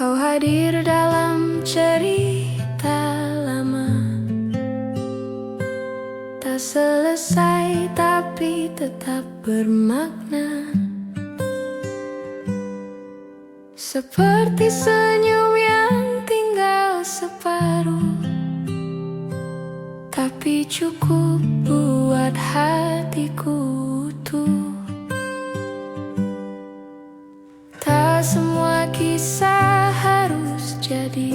Kau hadir dalam cerita lama, tak selesai tapi tetap bermakna. Seperti senyum yang tinggal separuh, tapi cukup buat hatiku utuh. Tak semua kisah harus jadi,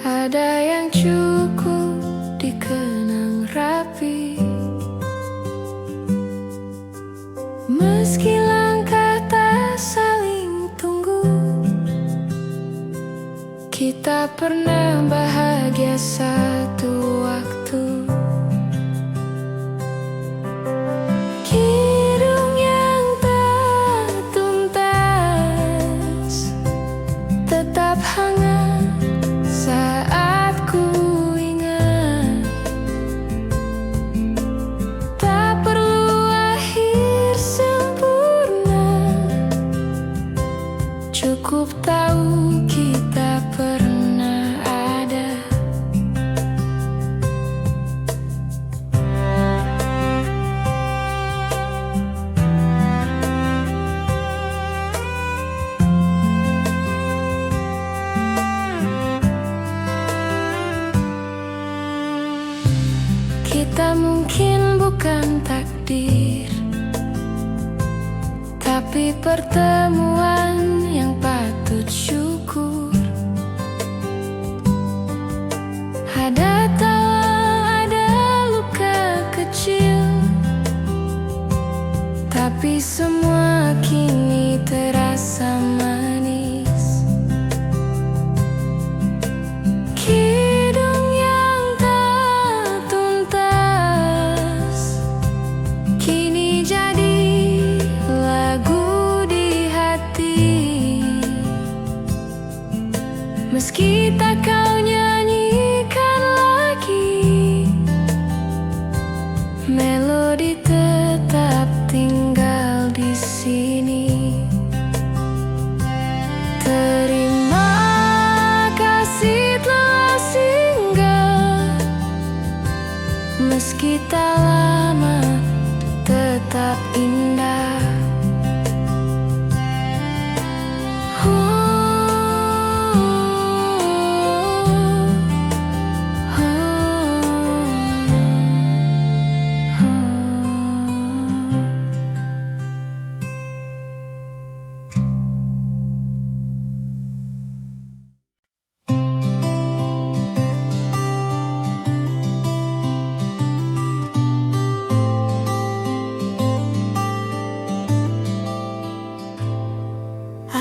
ada yang cukup dikenang rapi. Meski langkah tak saling tunggu, kita pernah bahagia satu waktu. Kidung yang tak tuntas tetap hangat saat ku ingat. Tak perlu akhir sempurna, cukup tahu kita pernah ada. Kita mungkin bukan takdir, tapi pertemuan yang patut syukur. Ada tawa, ada luka kecil, tapi semua kini terasa manis. Kidung yang tak tuntas kini jadi lagu di hati. Meski tak kau nyanyikan lagi, melodi tetap tinggal di sini. Terima kasih telah singgah, meski tak lama tetap indah.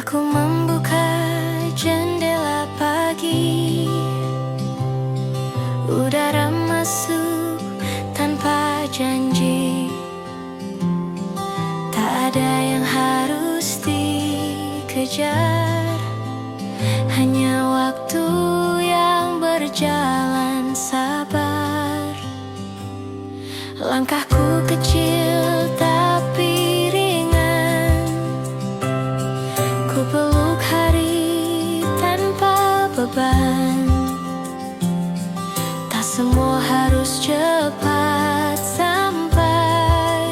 Aku membuka jendela pagi, udara masuk tanpa janji. Tak ada yang harus dikejar, hanya waktu yang berjalan sabar. Langkahku kecil tapi ringan, ku peluk hari tanpa beban. Tak semua harus cepat sampai,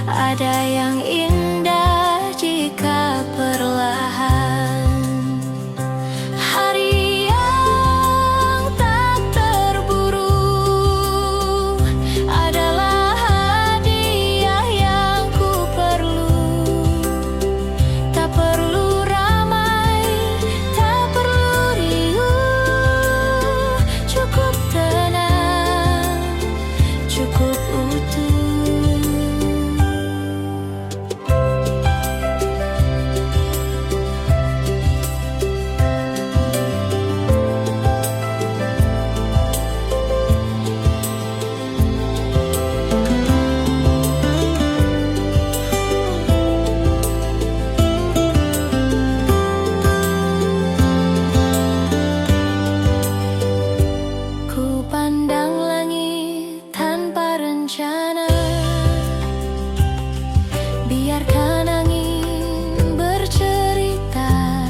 ada yang indah jika perlahan. Hari yang tak terburu adalah hadiah yang ku perlu. Tak perlu ramai, tak perlu riuh, cukup tenang, cukup utuh. Ku pandang langit tanpa rencana, biarkan angin bercerita.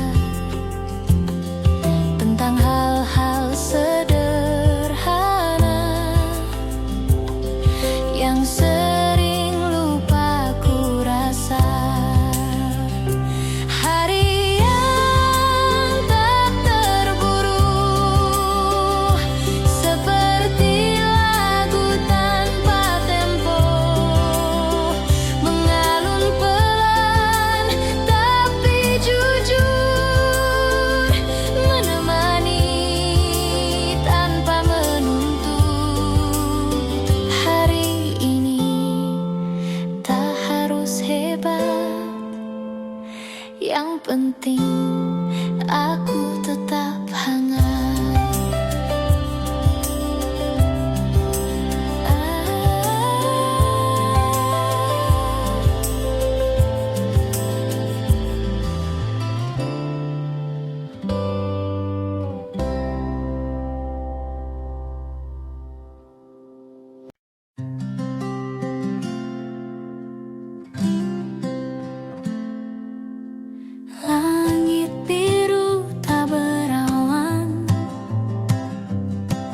hebat. Yang penting aku tetap hangat. Langit biru tak berawan,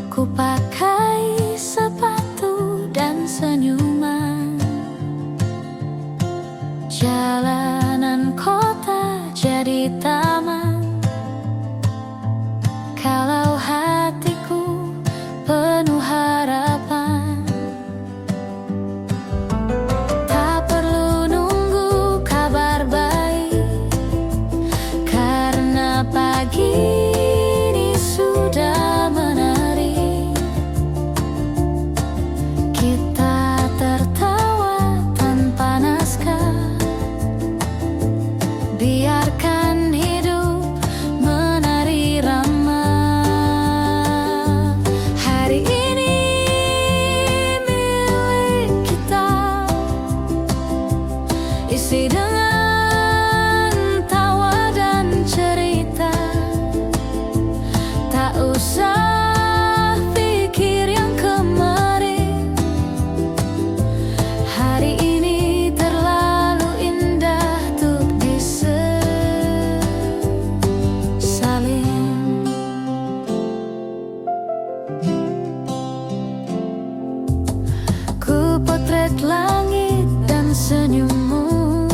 ku pakai sepatu dan senyuman. Jalanan kota jadi taman, kalau hatiku penuh harapan. Tak perlu nunggu kabar baik, karena pagi ini sudah menarik. Kita tertawa tanpa naskah, biarkan hidup menari ramah. Hari ini milik kita, isi dengan tawa dan cerita. Tak usah pikir yang kemarin, hari ini terlalu indah untuk disesalin. Ku potret langit dan senyummu,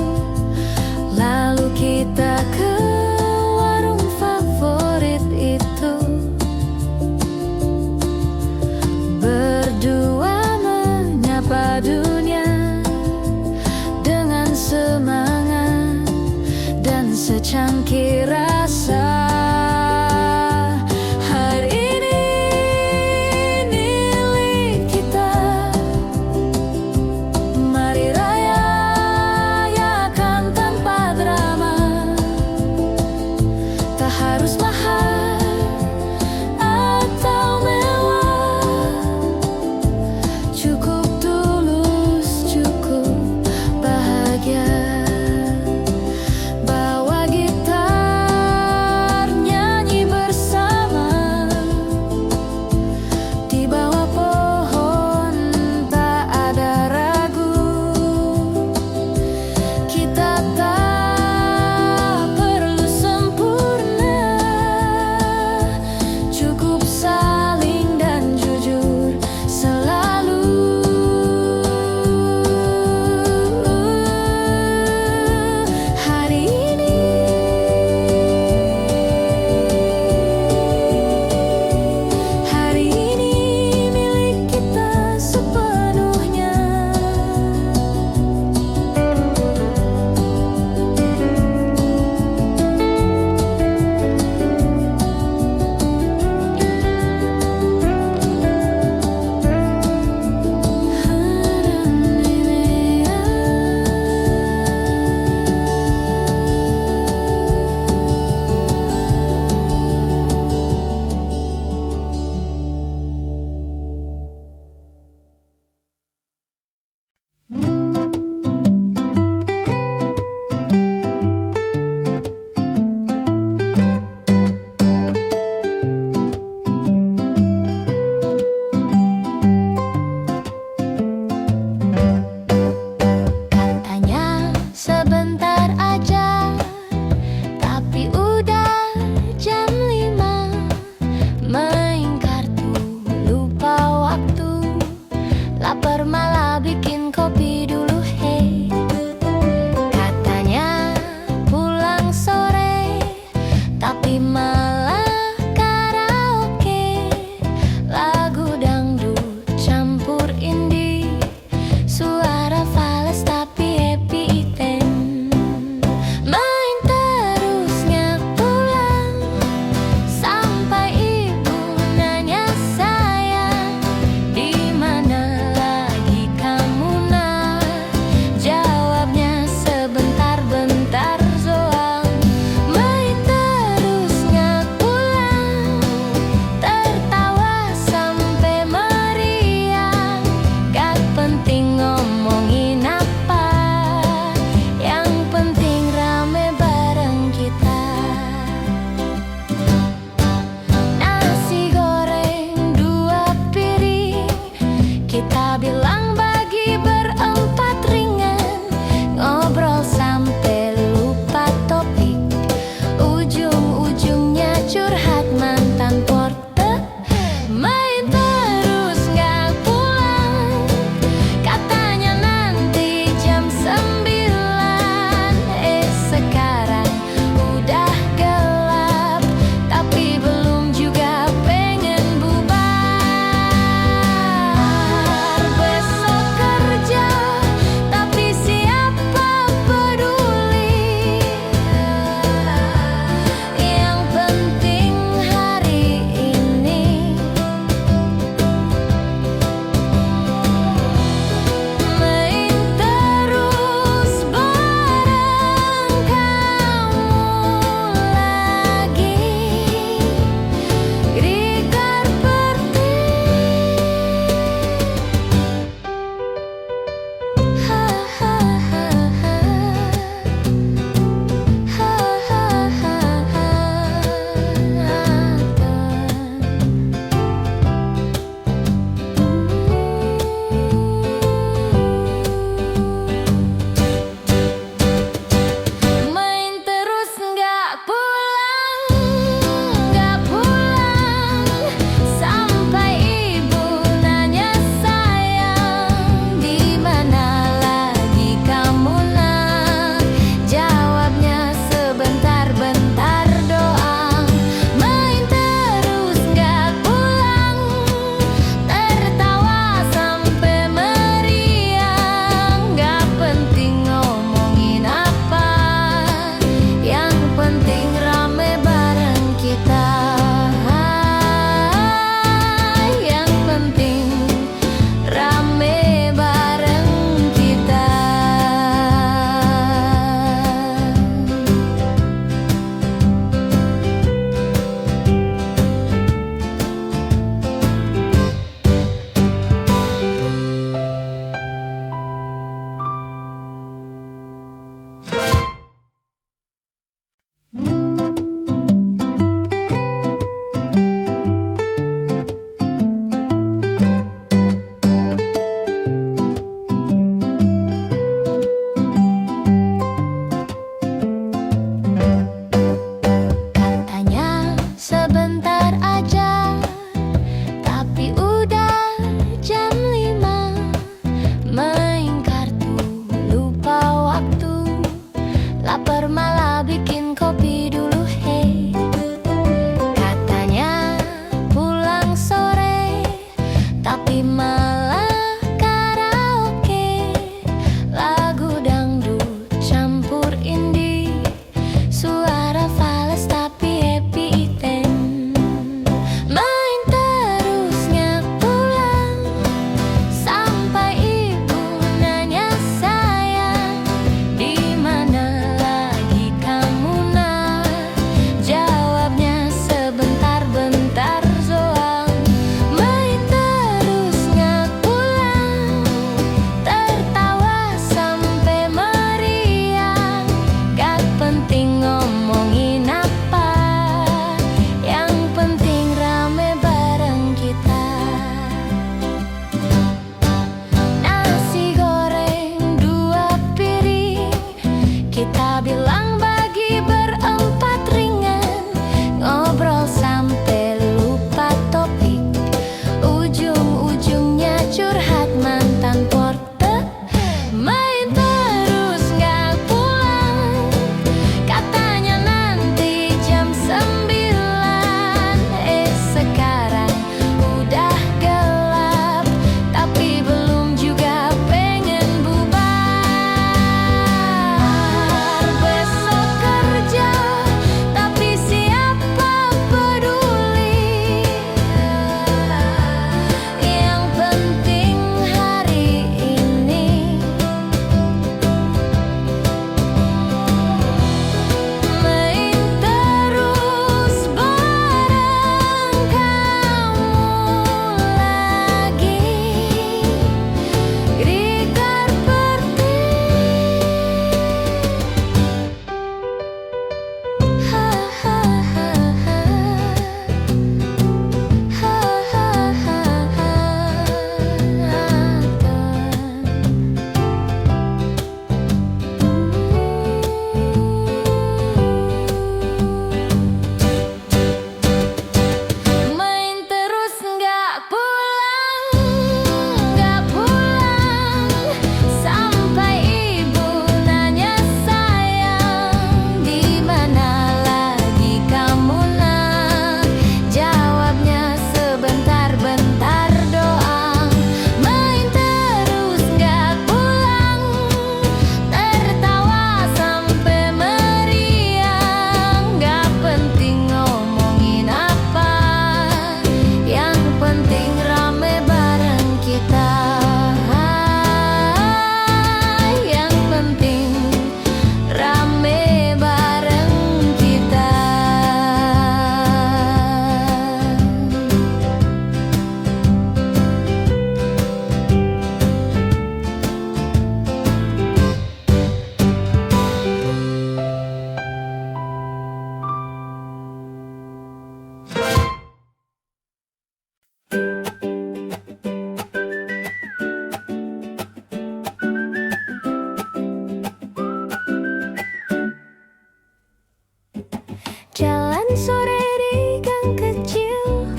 Jalan sore di gang kecil,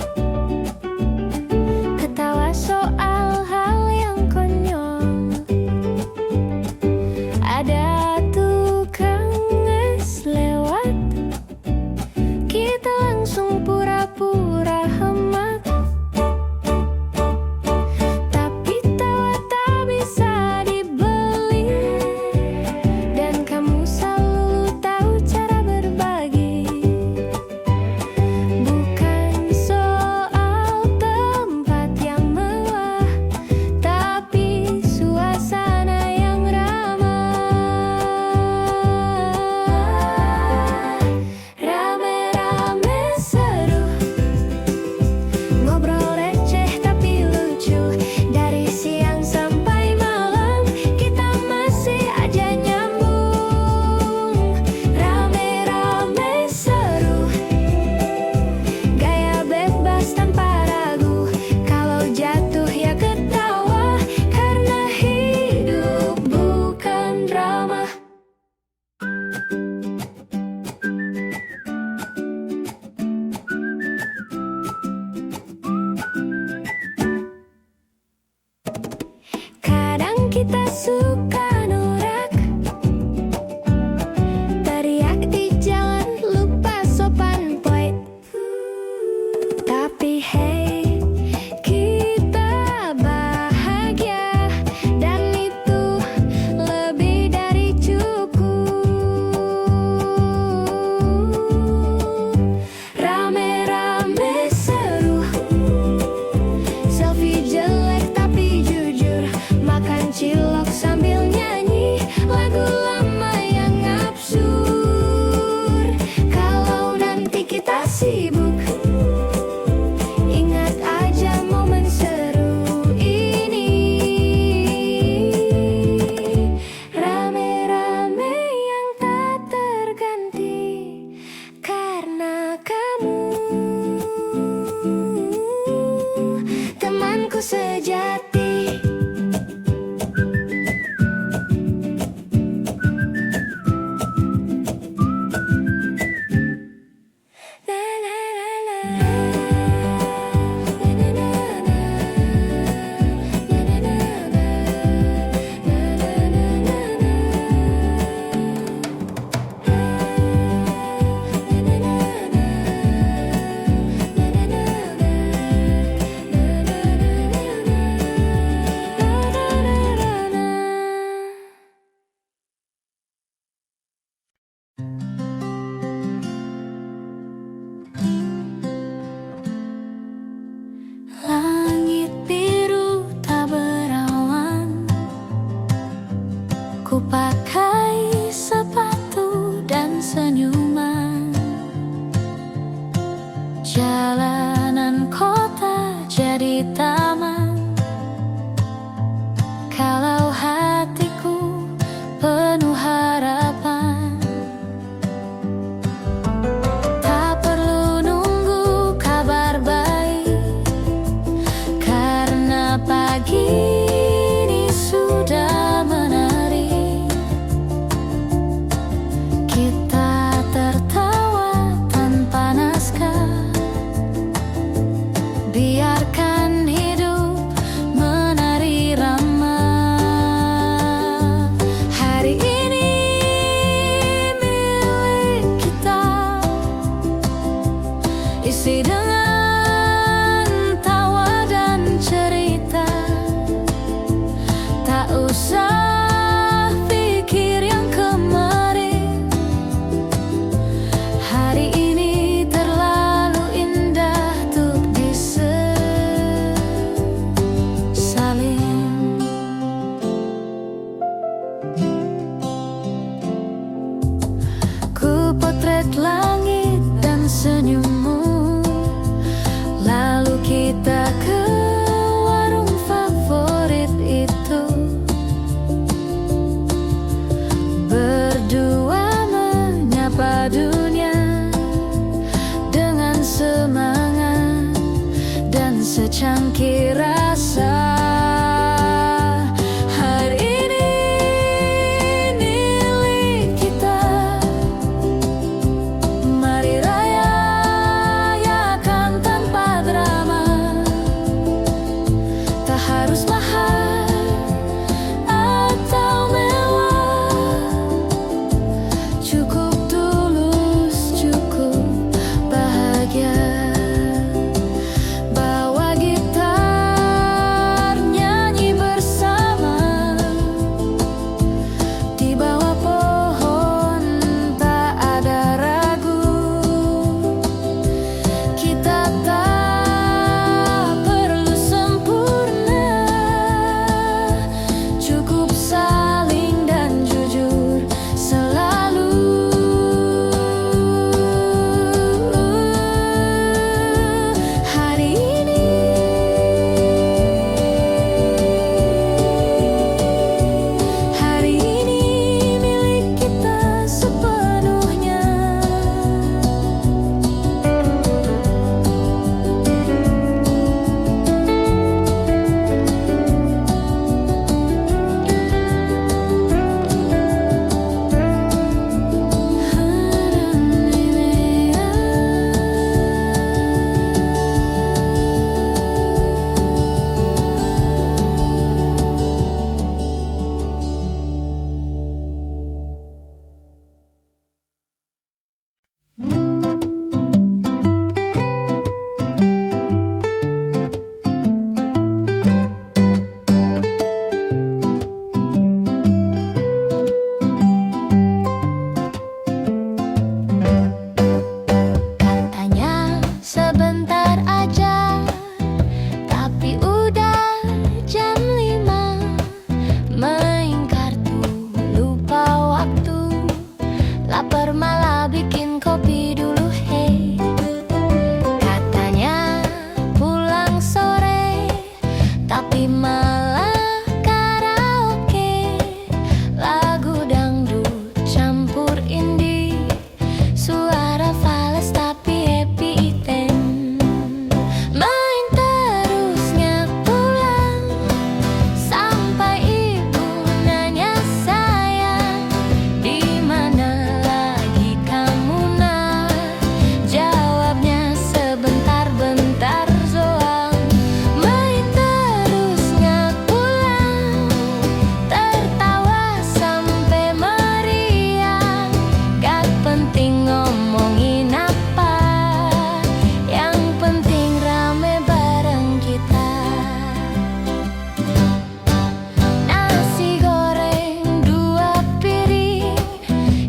ketawa soal hal yang konyol. Ada tukang es lewat, kita langsung pura-pura hemat. Tapi tawa tak bisa dibeli, dan kamu selalu tahu cara berbagi. Bukan soal tempat yang mewah, tapi suasana yang ramah. Rame-rame seru, ngobrol receh tapi lucu. Dari siang sampai malam, kita masih aja nyambung. Rame-rame seru, gaya bebas tanpa ragu. Kalau jatuh ya ketawa, karena hidup bukan drama. Kadang kita suka norak, teriak di jalan, lupa sopan poin. Tapi hey, kita bahagia, dan itu lebih dari cukup. Rame-rame seru, selfie jelek tapi jujur. Makan cilok sambil nyanyi lagu lama yang absurd. Kalau nanti kita sibuk, ingat aja momen seru ini. Rame-rame yang tak terganti, karena kamu temanku sejati. Langit biru tak berawan, ku pakai sepatu dan senyuman. Jalanan kota jadi taman, kalau hatiku penuh harapan. Tak perlu nunggu kabar baik, karena pagi ini sudah menarik. Kita tertawa tanpa naskah, biarkan hidup menari ramah. Hari ini milik kita, isi dengan tawa dan cerita. Tak usah pikir yang kemarin, hari ini terlalu indah untuk disesalin. Ku potret langit dan senyummu, lalu kita ke warung favorit itu. Berdua menyapa dunia dengan semangat dan secangkir rasa. Hari ini milik kita, mari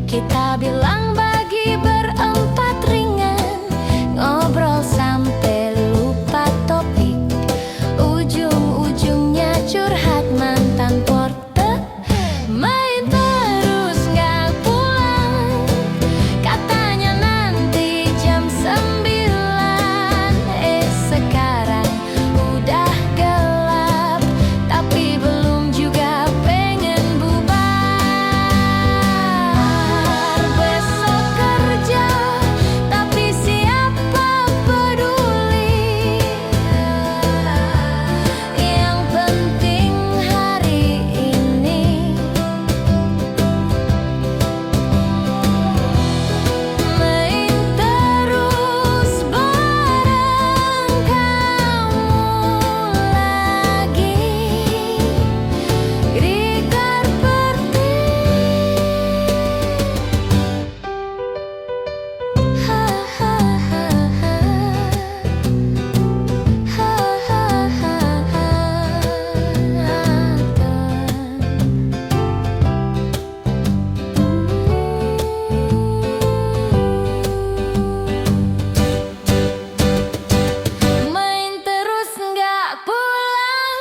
Kita bilang bagi berempat ringan, ngobrol sampai lupa topik. Ujung-ujungnya curhat mantan porte. Main terus gak pulang, katanya nanti jam 9. Sekarang udah gelap, tapi belum juga pengen bubar. Besok kerja, tapi siapa peduli. Yang penting hari ini main terus bareng kamu lagi. Gerigar Perti. Ha ha ha ha. Ha ha ha ha. Main terus nggak pulang,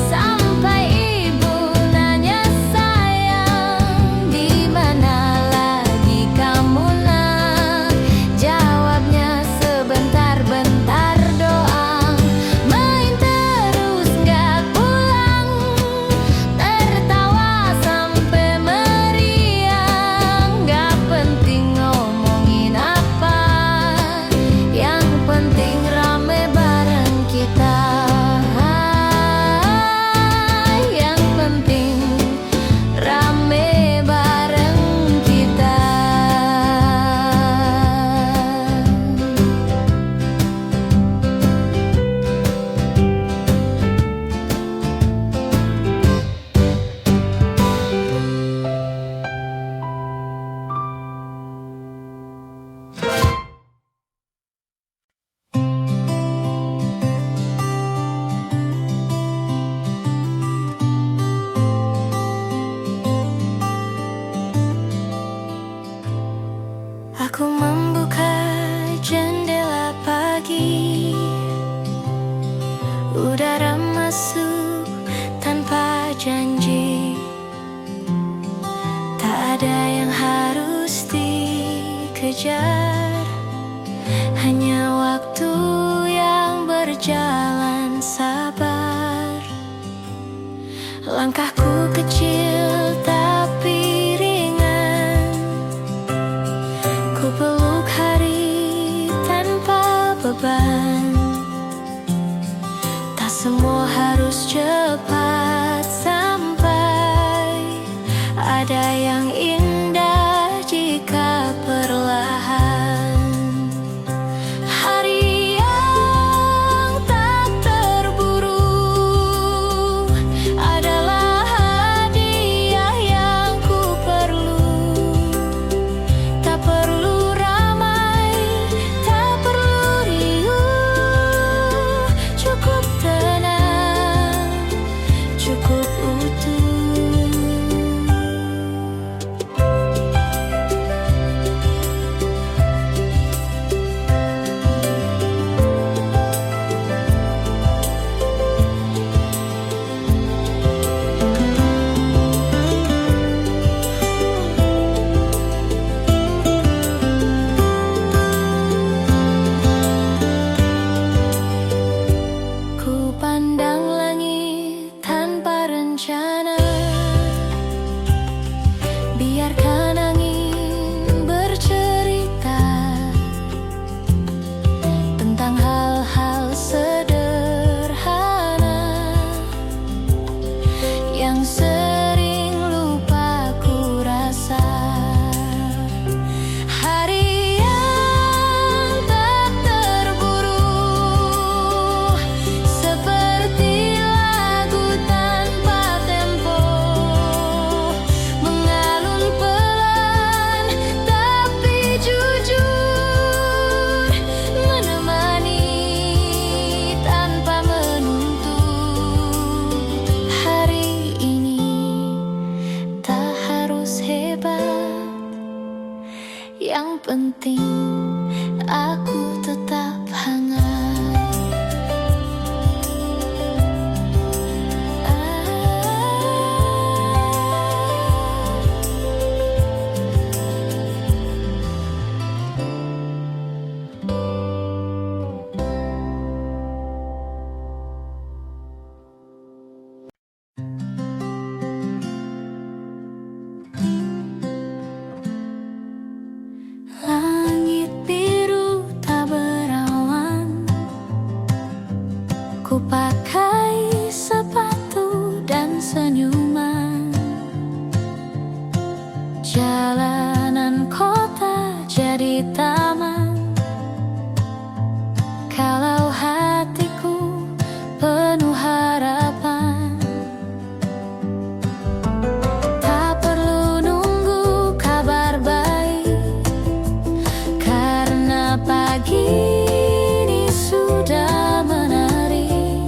sampai ibu nanya sayang, di mana lagi kamu nak? Jawabnya sebentar-bentar doang. Main terus nggak pulang, tertawa sampai meriang. Nggak penting ngomongin apa, yang penting rame bareng kita. Yang penting rame bareng kita. Aku membuka jendela pagi, udara masuk tanpa janji. Tak ada yang harus dikejar, hanya waktu yang berjalan sabar. Langkahku kecil tapi ringan, ku peluk hari tanpa beban. Tak semua harus cepat sampai, ada yang indah jika perlahan. Hari yang tak terburu adalah hadiah yang ku perlu. Tak perlu ramai, tak perlu riuh, cukup tenang, cukup utuh. Yang penting aku tetap hangat. Langit biru tak berawan, ku pakai sepatu dan senyuman. Jalanan kota jadi taman, kalau hatiku penuh harapan. Tak perlu nunggu kabar baik, karena pagi ini sudah menarik.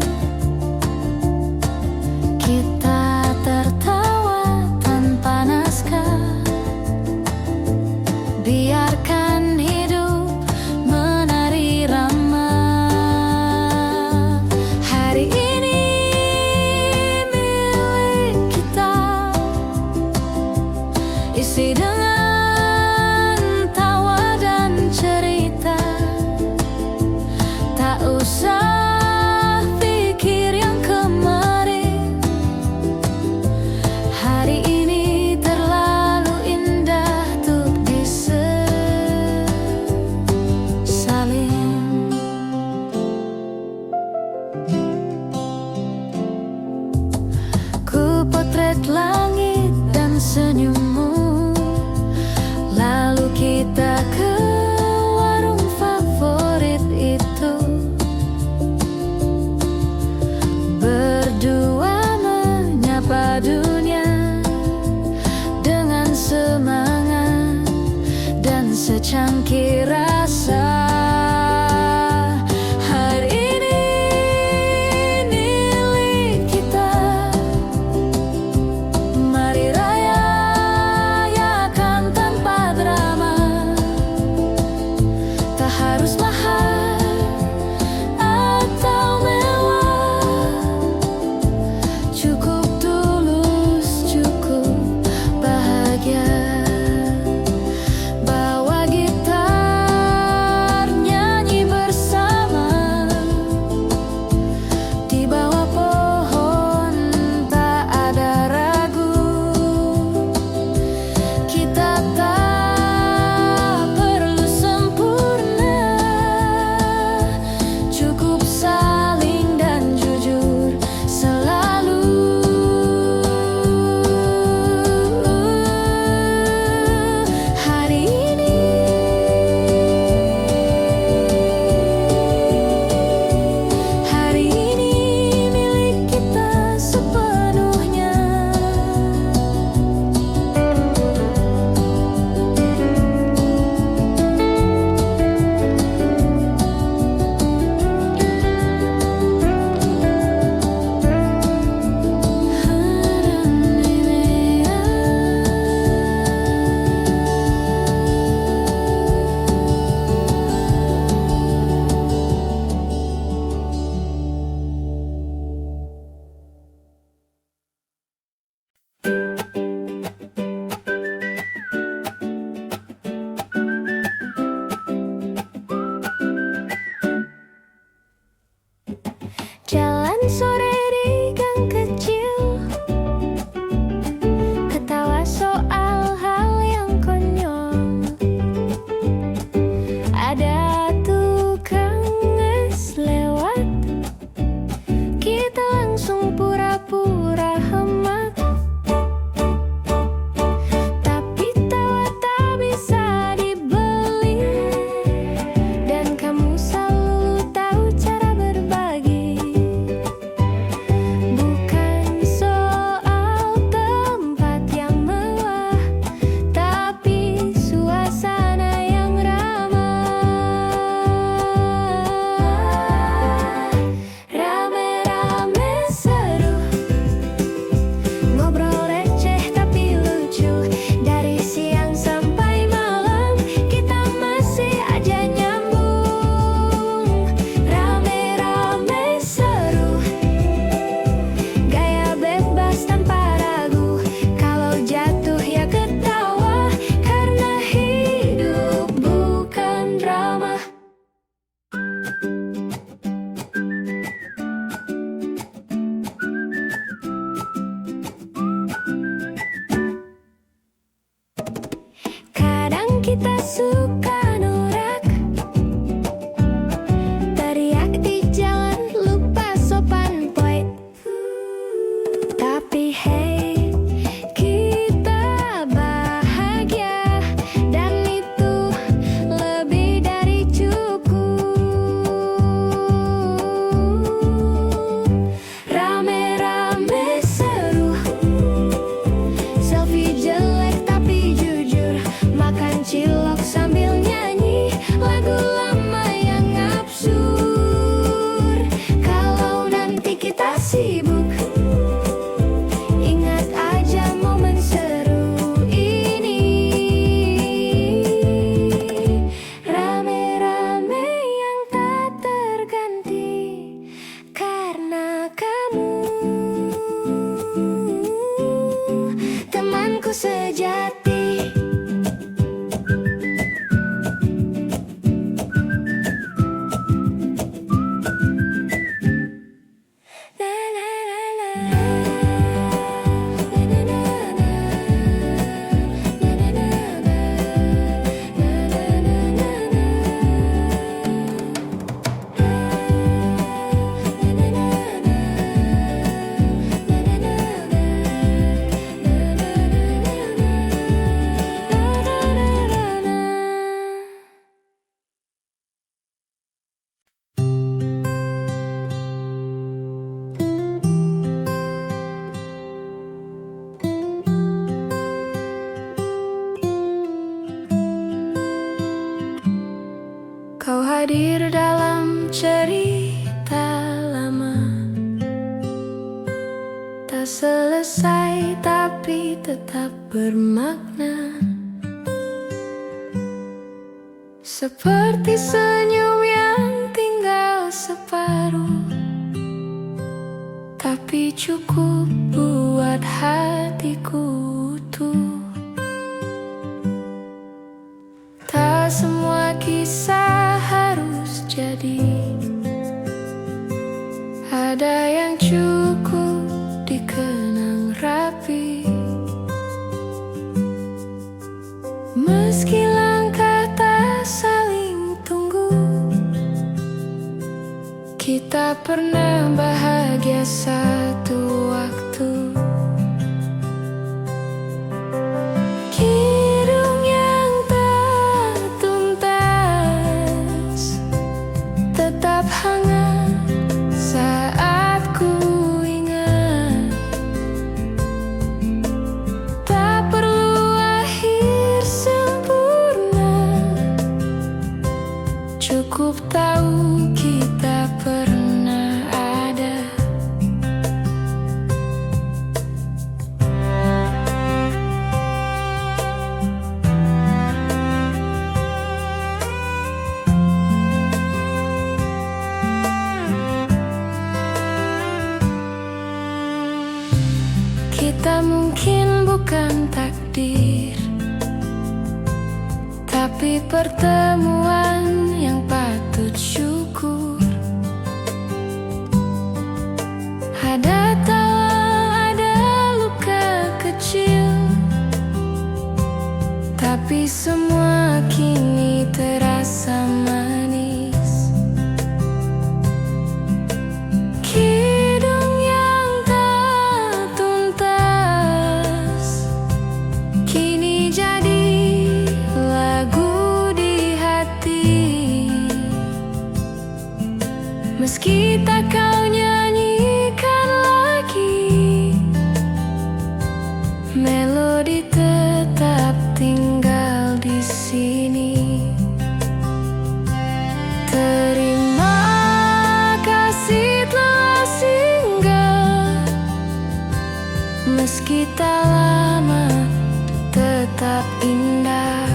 Kita tertawa tanpa naskah, biarkan hidup menari ramah. Hari ini milik kita, isi dengan tawa dan cerita. Tak usah pikir yang kemarin, hari ini terlalu indah untuk disesalin. Ku potret langit dan senyummu, lalu kita ke warung favorit itu. Berdua menyapa dunia dengan semangat dan secangkir rasa. Hari ini milik kita, mari rayakan tanpa drama. Tak harus mahal atau mewah, cukup tulus, cukup bahagia. Bawa gitar suka norak, teriak di jalan lupa sopan boy. Tapi hey, kita bahagia dan itu lebih dari cukup. Rame-rame seru, selfie jelek tapi jujur, makan cilok sambil nyanyi lagu lama yang absurd. Kalau nanti kita sibuk, ingat aja momen seru ini. Rame-rame yang tak terganti karena kamu, temanku sejati. Na na na na. Na na na na. Na na na na. Na na na na na. Na na na na. Na na na na. Na na na na. Kau hadir dalam cerita lama, tak selesai tapi tetap bermakna. Seperti senyum yang tinggal separuh, tapi cukup buat hatiku utuh. Tak semua kisah harus jadi, ada yang cukup dikenang rapi. Meski langkah tak saling tunggu, kita pernah bahagia satu waktu. Kidung yang tak tuntas tetap hangat saat ku ingat. Tak perlu akhir sempurna, cukup tahu kita pernah ada. Kita mungkin bukan takdir, tapi pertemuan yang patut syukur. Ada tawa, ada luka kecil, tapi semua kini terasa manis. Kidung yang tak tuntas kini jadi lagu di hati. Meski tak kau nyanyikan lagi, melodi tetap tinggal di sini. Terima kasih telah singgah, meski tak lama tetap indah.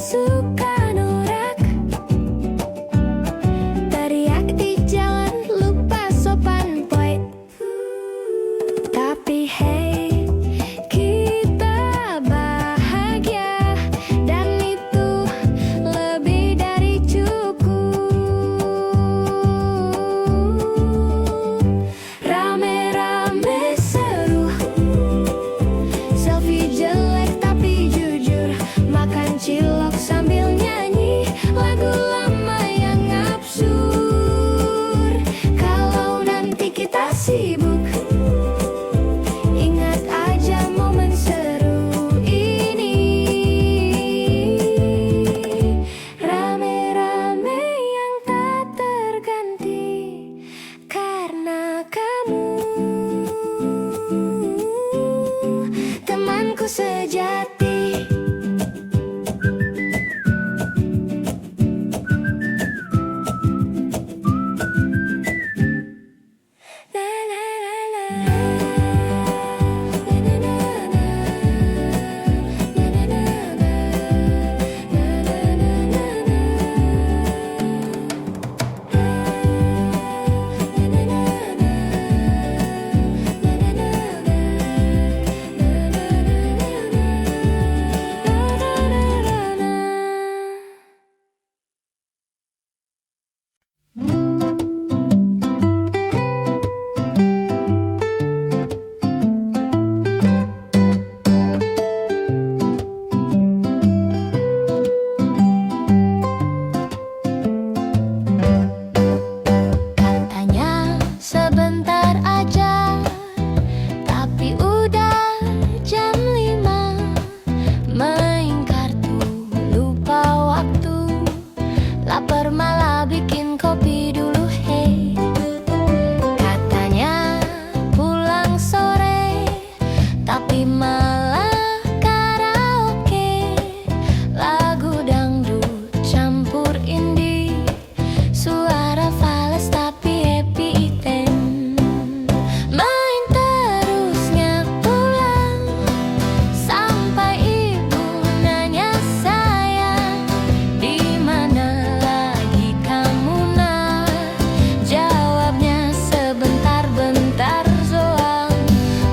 suka norak, teriak di jalan, lupa sopan boy. Tapi hey, kita bahagia, dan itu lebih dari cukup. Rame-rame seru, selfie jelek tapi jujur, makan cilok sambil nyanyi lagu lama yang absurd. Kalau nanti kita sibuk, ingat aja momen seru ini. Rame-rame yang tak terganti karena kamu, temanku sejati. La la la la. Na na na na. Na na na na. Na na na na na. Na na na na. Na na na na. Na na na na. Katanya sebentar aja, tapi udah jam 5. Main kartu, lupa waktu, lapar malah bikin kopi dulu hey. Katanya pulang sore, tapi malah karaoke, lagu dangdut campur indie, suara fals tapi happy item. Main terus nggak pulang, sampai ibu nanya sayang, di mana lagi kamu nak? Jawabnya sebentar-bentar doang.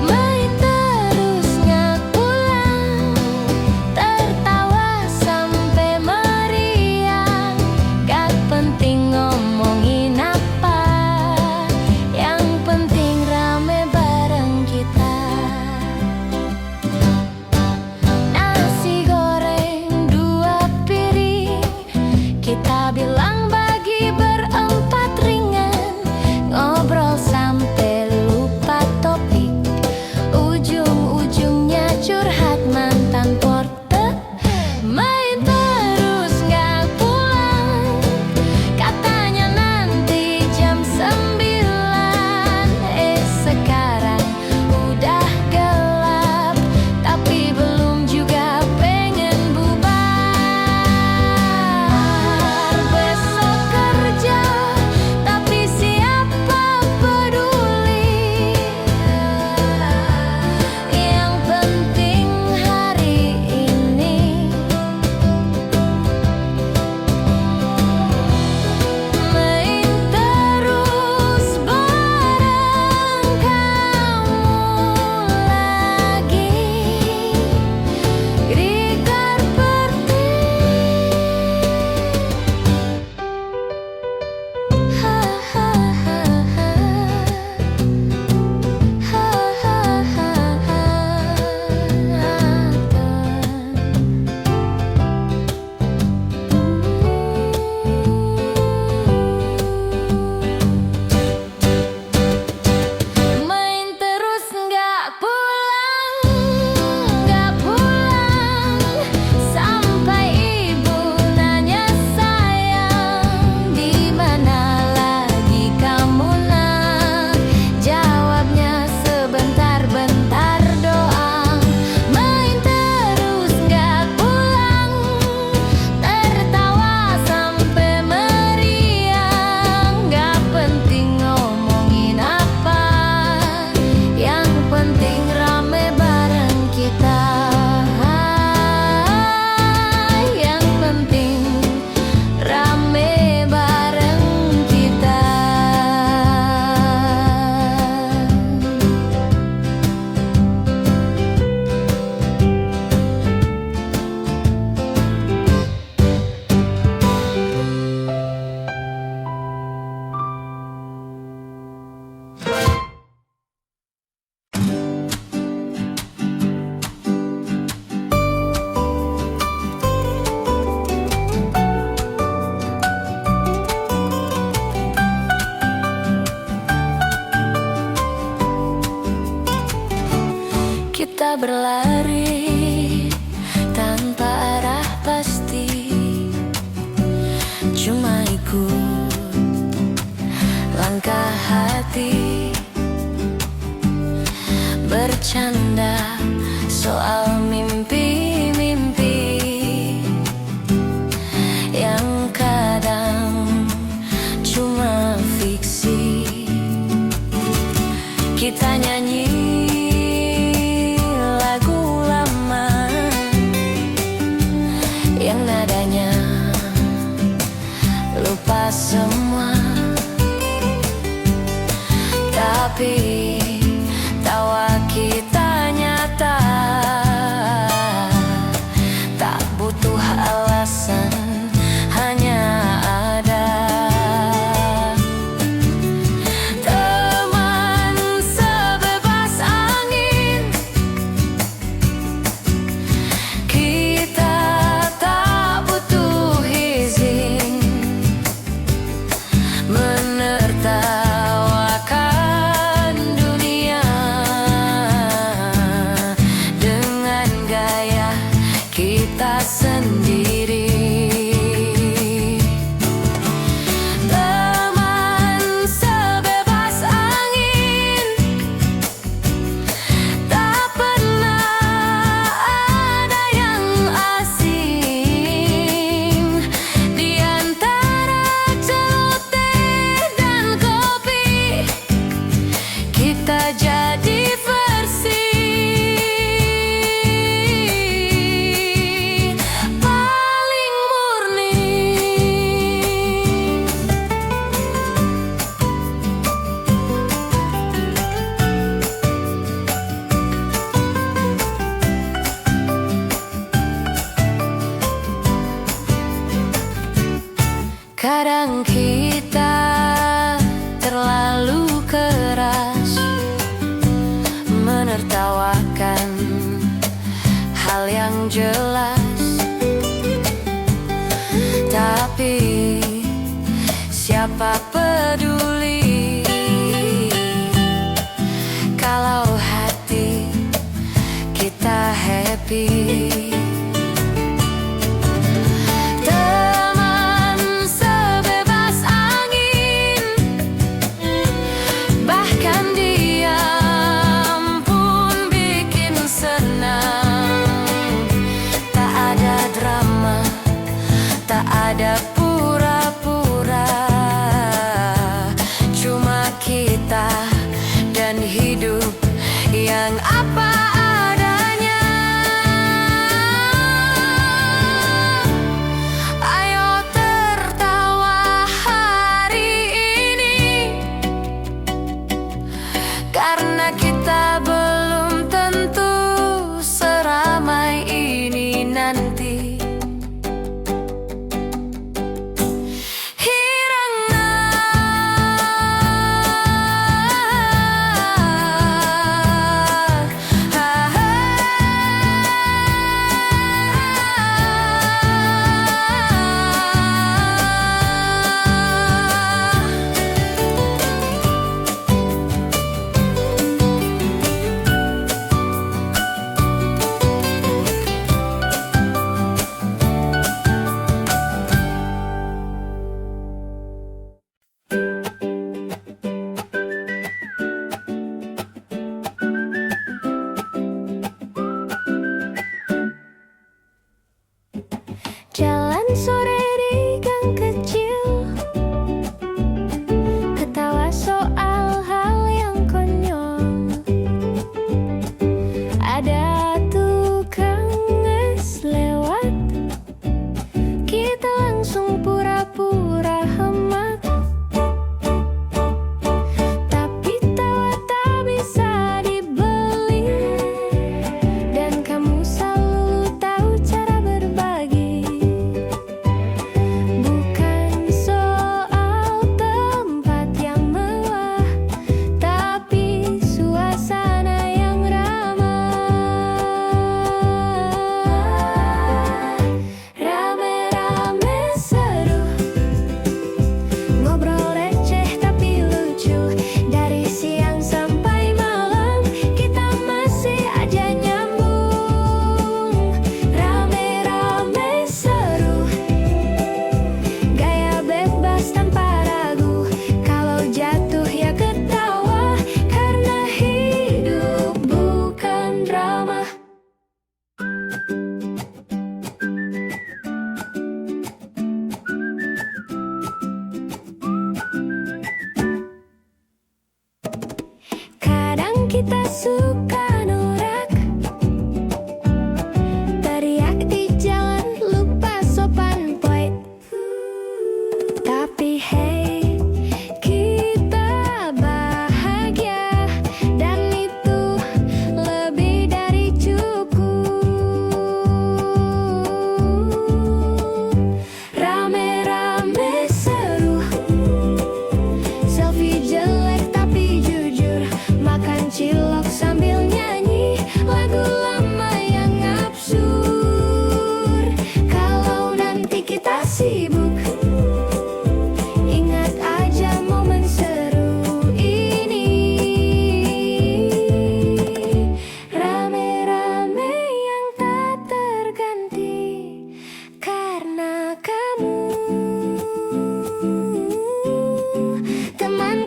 Main terus nggak pulang, tertawa sampai meriang. Gak penting ngomongin apa, yang penting rame bareng kita. Nasi goreng 2 piring, kita bilang bagi berempat ringan. Ngobrol sampai lupa topik, ujung-ujungnya curhat mantan porter. Main terus nggak pulang, katanya nanti jam 9. Sekarang udah gelap, tapi belum juga pengen bubar. Besok kerja berlari tanpa arah pasti, cuma ikut langkah hati, bercanda soal mimpi-mimpi yang kadang cuma fiksi. Kita nyanyi lagu lama yang nadanya lupa semua, tapi tawa kita nyata, tak butuh alasan, hanya ada. Teman sebebas angin, kita tak butuh izin menertawakan dunia dengan gaya kita sendiri. Teman sebebas angin, tak pernah ada yang asing. Di antara celoteh dan kopi, kita jadi versi paling murni. Kadang kita terlalu keras menertawakan hal yang jelas, tapi siapa peduli kalau hati kita happy. Teman sebebas angin, bahkan diam pun bikin senang. Tak ada drama, tak ada pura-pura, cuma kita dan hidup yang apa adanya.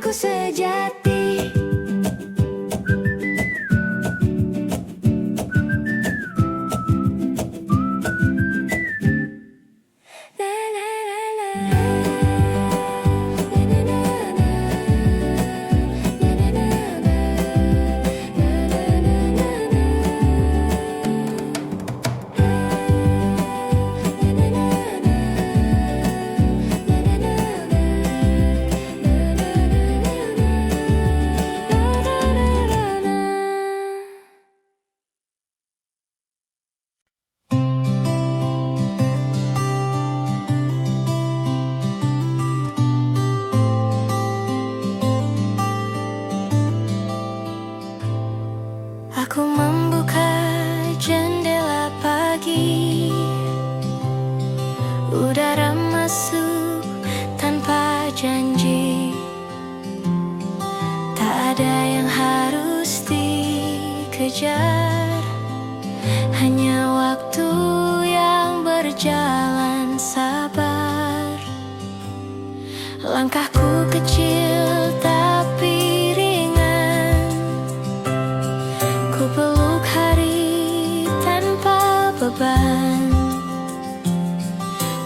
temanku sejati. Aku membuka jendela pagi, udara masuk tanpa janji. Tak ada yang harus dikejar, hanya waktu yang berjalan sabar. Langkahku kecil tapi ringan, ku peluk hari tanpa beban.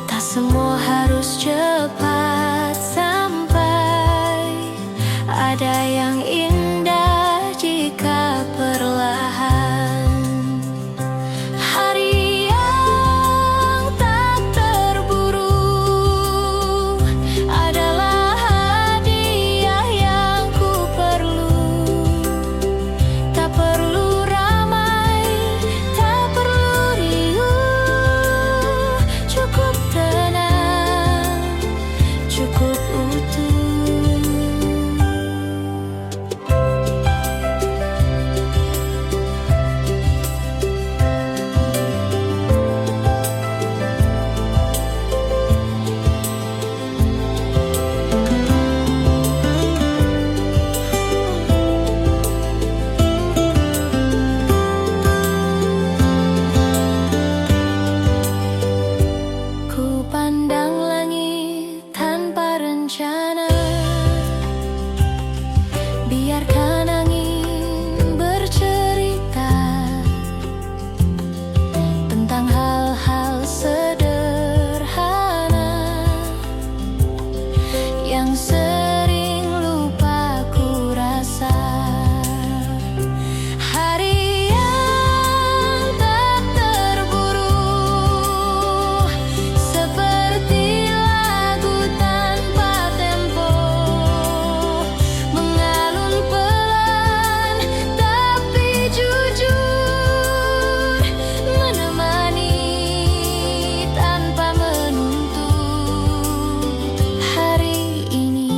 Tak semua harus cepat sampai, ada yang indah jika perlahan. Hari yang tak terburu adalah hadiah yang ku perlu. Tak perlu ramai, tak perlu riuh, cukup tenang, cukup utuh. Ku pandang langit tanpa rencana, biarkan angin bercerita tentang hal-hal sederhana yang sering lupa ku rasa. Hari yang tak terburu, seperti lagu tanpa tempo, mengalun pelan tapi jujur, menemani tanpa menuntut. Hari ini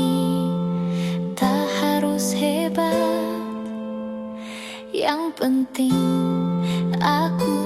tak harus hebat, yang penting aku